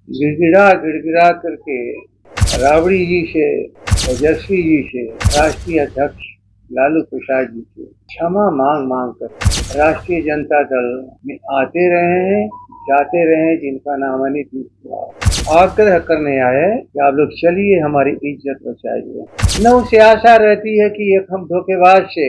गिड़गिड़ा गिड़गिड़ा करके राबड़ी जी से, तेजस्वी जी से, राष्ट्रीय अध्यक्ष लालू प्रसाद जी से क्षमा मांग मांग कर राष्ट्रीय जनता दल में आते रहे हैं, जाते रहे हैं, जिनका नाम नीतीश कुमार। आग्रह करने आए कि आप लोग चलिए, हमारी इज्जत बचाइए। न उसे आशा रहती है कि एक हम धोखेबाज से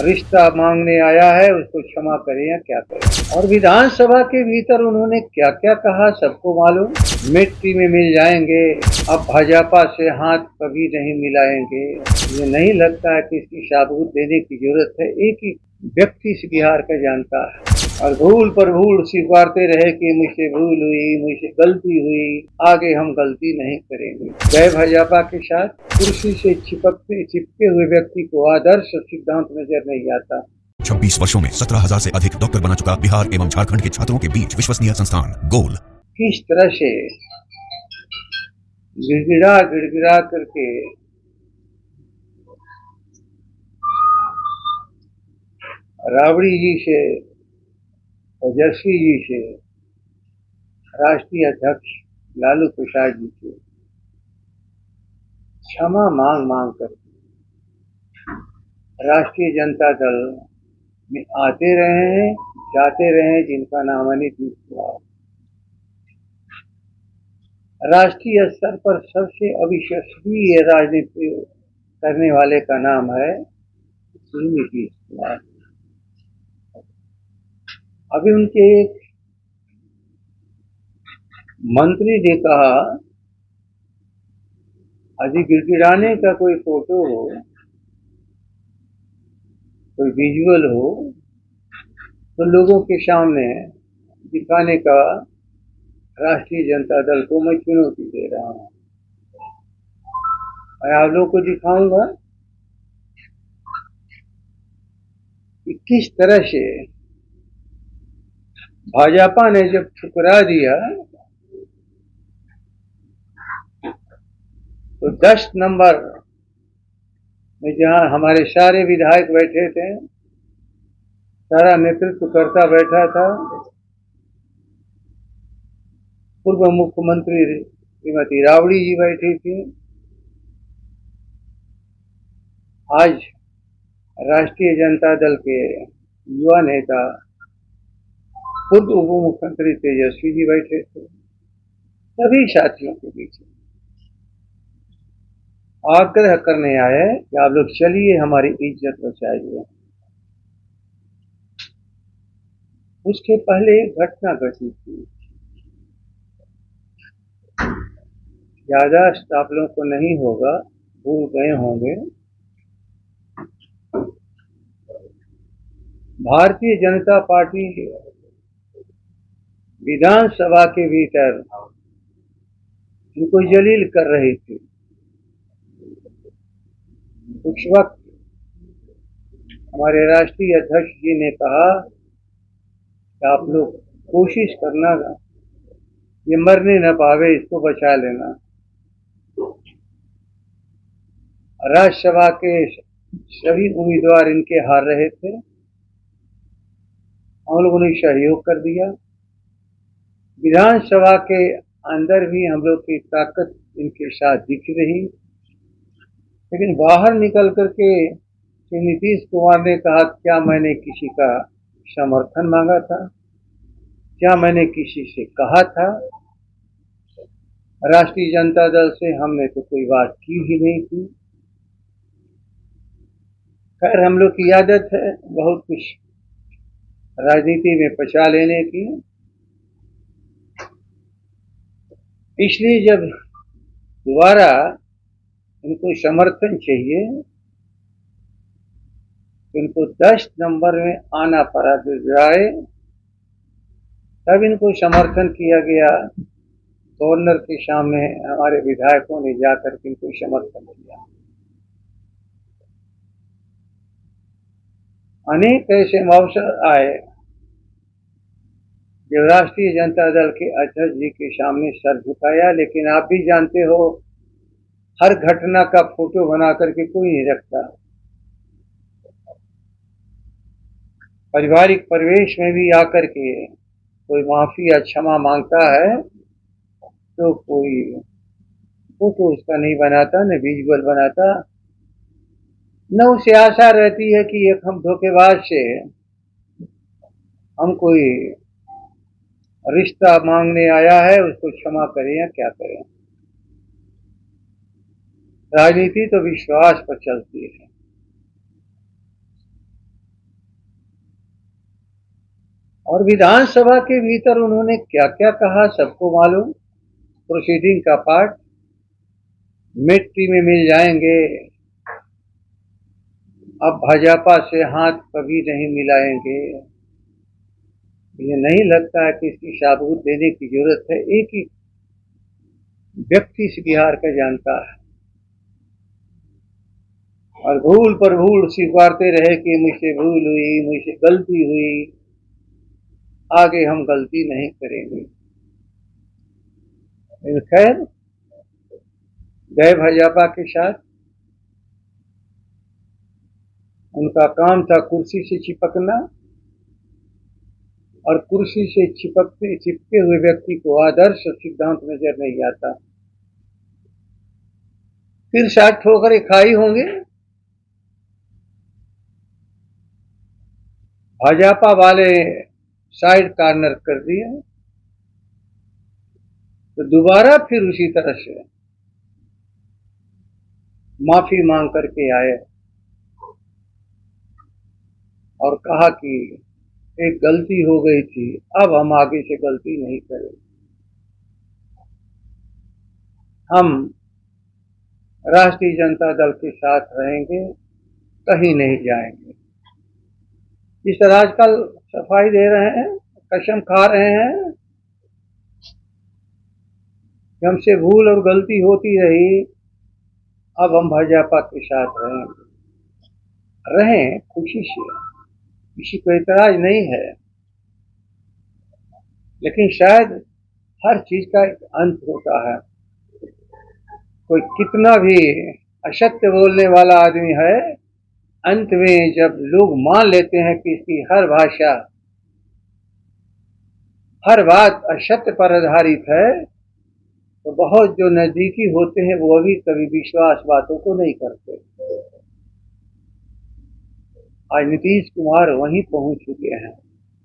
रिश्ता मांगने आया है, उसको क्षमा करें या क्या करें। और विधानसभा के भीतर उन्होंने क्या क्या कहा सबको मालूम। मिट्टी में मिल जाएंगे, अब भाजपा से हाथ कभी नहीं मिलाएंगे। मुझे नहीं लगता है कि इसकी सबूत देने की जरूरत है। एक ही व्यक्ति इस बिहार का जानता है और भूल पर भूल स्वीकारते रहे कि मुझसे भूल हुई, मुझसे गलती हुई, आगे हम गलती नहीं करेंगे। जय भाजपा के साथ कुर्सी से चिपके हुए व्यक्ति को आदर्श सिद्धांत नजर नहीं आता। 26 वर्षों में 17,000 से अधिक डॉक्टर बना चुका बिहार एवं झारखंड के छात्रों के बीच विश्वसनीय संस्थान गोल। किस तरह से गिड़गिड़ा गिड़गिड़ा करके राबड़ी जी से, तेजस्वी जी से, राष्ट्रीय अध्यक्ष लालू प्रसाद जी से क्षमा मांग मांग कर राष्ट्रीय जनता दल में आते रहे हैं, जाते रहे हैं, जिनका नाम नीतीश कुमार। राष्ट्रीय स्तर पर सबसे अविश्वसनीय राजनीति करने वाले का नाम है नीतीश कुमार। अभी उनके एक मंत्री ने कहा, यदि गिड़गिड़ाने का कोई फोटो हो, कोई विजुअल हो, तो लोगों के सामने दिखाने का राष्ट्रीय जनता दल को मैं चुनौती दे रहा हूं। मैं आप लोगों को दिखाऊंगा कि किस तरह से भाजपा ने जब ठुकरा दिया तो 10 नंबर में जहां हमारे सारे विधायक बैठे थे, सारा नेतृत्वकर्ता बैठा था, पूर्व मुख्यमंत्री श्रीमती राबड़ी जी बैठी थी, आज राष्ट्रीय जनता दल के युवा नेता पूर्व उप मुख्यमंत्री तेजस्वी जी बैठे थे। सभी साथियों के बीच आग्रह करने आए कि आप लोग चलिए, हमारी इज्जत बचाइए। उसके पहले एक घटना घटी थी, याददाश्त आप लोगों को नहीं होगा, भूल गए होंगे। भारतीय जनता पार्टी विधानसभा के भीतर इनको जलील कर रही थी। उस वक्त हमारे राष्ट्रीय अध्यक्ष जी ने कहा कि आप लोग कोशिश करना, ये मरने न पावे, इसको बचा लेना। राज्यसभा के सभी उम्मीदवार इनके हार रहे थे, हम लोगों ने सहयोग कर दिया। विधानसभा के अंदर भी हम लोग की ताकत इनके साथ दिख रही, लेकिन बाहर निकल करके नीतीश कुमार ने कहा, क्या मैंने किसी का समर्थन मांगा था? क्या मैंने किसी से कहा था? राष्ट्रीय जनता दल से हमने तो कोई बात की ही नहीं थी। खैर, हम लोग की आदत है बहुत कुछ राजनीति में पचा लेने की, इसलिए जब दोबारा इनको समर्थन चाहिए तो इनको 10 नंबर में आना पड़ा गिड़गिड़ाए, तब इनको समर्थन किया गया। गवर्नर के सामने हमारे विधायकों ने जाकर के इनको समर्थन किया। अनेक ऐसे अवसर आए जो राष्ट्रीय जनता दल के अध्यक्ष जी के सामने सर झुकाया, लेकिन आप भी जानते हो, हर घटना का फोटो बना करके कोई नहीं रखता। पारिवारिक परिवेश में भी आकर के कोई माफी या क्षमा मांगता है तो कोई फोटो उसका नहीं बनाता, न विजुअल बनाता, न उसे आशा रहती है कि एक हम धोखेबाज से हम कोई रिश्ता मांगने आया है, उसको क्षमा करें या क्या करें। राजनीति तो विश्वास पर चलती है। और विधानसभा के भीतर उन्होंने क्या क्या कहा सबको मालूम। प्रोसीडिंग का पार्ट मिट्टी में मिल जाएंगे, अब भाजपा से हाथ कभी नहीं मिलाएंगे। ये नहीं लगता है कि इसकी सबूत देने की जरूरत है। एक ही व्यक्ति इस बिहार का जानता है और भूल पर भूल स्वीकारते रहे कि मुझसे भूल हुई, मुझसे गलती हुई, आगे हम गलती नहीं करेंगे। खैर, गए भाजपा के साथ, उनका काम था कुर्सी से चिपकना, और कुर्सी से चिपके हुए व्यक्ति को आदर्श सिद्धांत नजर नहीं आता। फिर शायद ठोकरें खाई होंगे। भाजपा वाले साइड कॉर्नर कर दिया तो दोबारा फिर उसी तरह से माफी मांग करके आए और कहा कि एक गलती हो गई थी, अब हम आगे से गलती नहीं करेंगे, हम राष्ट्रीय जनता दल के साथ रहेंगे, कहीं नहीं जाएंगे। इस तरह आजकल सफाई दे रहे हैं, कसम खा रहे हैं कि हमसे भूल और गलती होती रही, अब हम भाजपा के साथ रहें खुशी से, किसी को एतराज नहीं है। लेकिन शायद हर चीज का एक अंत होता है। कोई कितना भी असत्य बोलने वाला आदमी है, अंत में जब लोग मान लेते हैं कि इसकी हर भाषा, हर बात असत्य पर आधारित है, तो बहुत जो नजदीकी होते हैं वो अभी कभी विश्वास बातों को नहीं करते। आज नीतीश कुमार वहीं पहुंच चुके हैं।